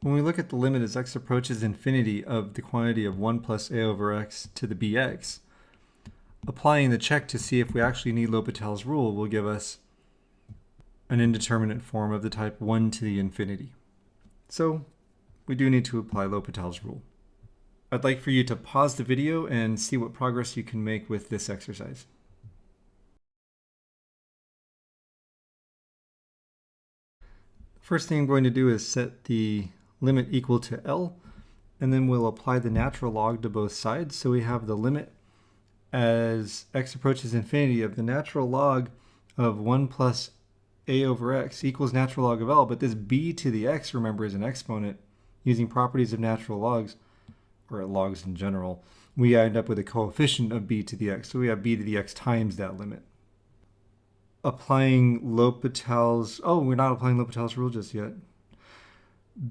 When we look at the limit as x approaches infinity of the quantity of 1 plus a over x to the bx, applying the check to see if we actually need L'Hopital's rule will give us an indeterminate form of the type 1 to the infinity. So we do need to apply L'Hopital's rule. I'd like for you to pause the video and see what progress you can make with this exercise. First thing I'm going to do is set the limit equal to L, and then we'll apply the natural log to both sides. So we have the limit as x approaches infinity of the natural log of 1 plus a over x equals natural log of L, but this b to the x, remember, is an exponent. Using properties of natural logs, or logs in general, we end up with a coefficient of b to the x. So we have b to the x times that limit. Applying L'Hopital's, we're not applying L'Hopital's rule just yet.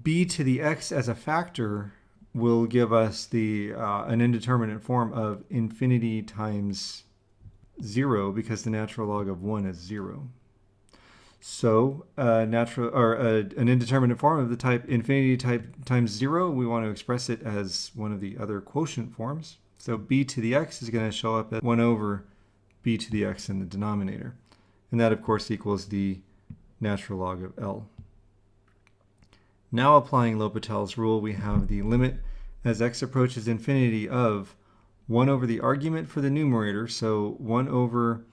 B to the x as a factor will give us the an indeterminate form of infinity times 0 because the natural log of 1 is 0. So an indeterminate form of the type infinity times 0, we want to express it as one of the other quotient forms. So b to the x is going to show up as 1 over b to the x in the denominator. And that, of course, equals the natural log of L. Now applying L'Hopital's rule, we have the limit as x approaches infinity of 1 over the argument for the numerator, so 1 over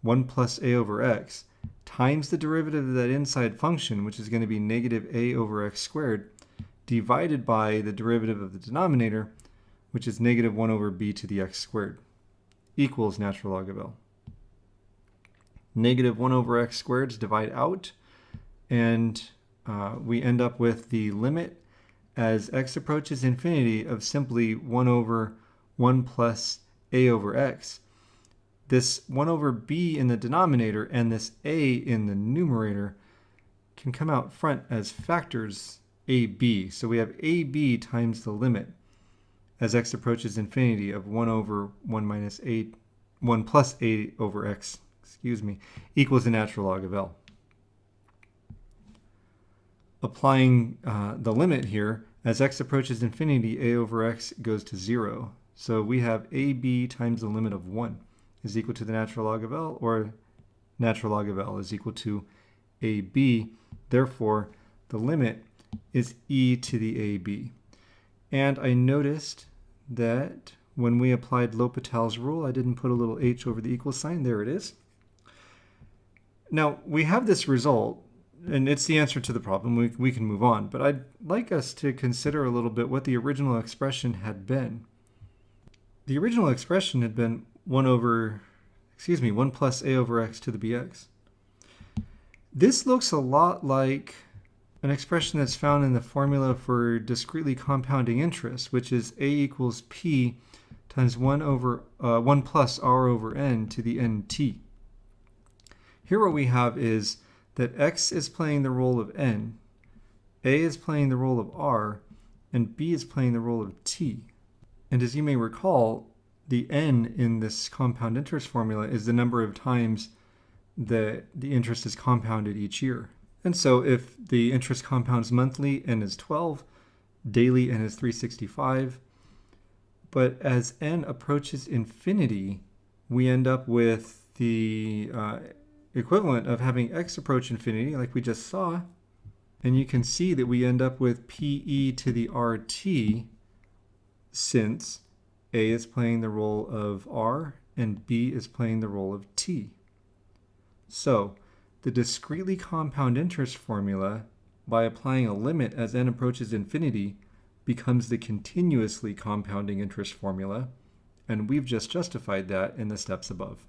1 plus a over x, times the derivative of that inside function, which is going to be negative a over x squared, divided by the derivative of the denominator, which is negative 1 over b to the x squared, equals natural log of L. Negative 1 over x squareds divide out, and we end up with the limit as x approaches infinity of simply 1 over 1 plus a over x. This 1 over b in the denominator and this a in the numerator can come out front as factors ab. So we have ab times the limit as x approaches infinity of 1 over 1 plus a over x, equals the natural log of L. Applying the limit here, as x approaches infinity, a over x goes to 0. So we have ab times the limit of 1 is equal to the natural log of L, or natural log of L is equal to ab. Therefore, the limit is e to the ab. And I noticed that when we applied L'Hopital's rule, I didn't put a little h over the equal sign. There it is. Now, we have this result, and it's the answer to the problem. We can move on, but I'd like us to consider a little bit what the original expression had been. The original expression had been 1 plus a over x to the bx. This looks a lot like an expression that's found in the formula for discretely compounding interest, which is a equals p times 1 plus r over n to the nt. Here what we have is that x is playing the role of n, a is playing the role of r, and b is playing the role of t. And as you may recall, the n in this compound interest formula is the number of times that the interest is compounded each year. And so if the interest compounds monthly, n is 12, daily, n is 365. But as n approaches infinity, we end up with the equivalent of having x approach infinity, like we just saw. And you can see that we end up with pe to the rt, since a is playing the role of r and b is playing the role of t. So the discretely compound interest formula, by applying a limit as n approaches infinity, becomes the continuously compounding interest formula, and we've just justified that in the steps above.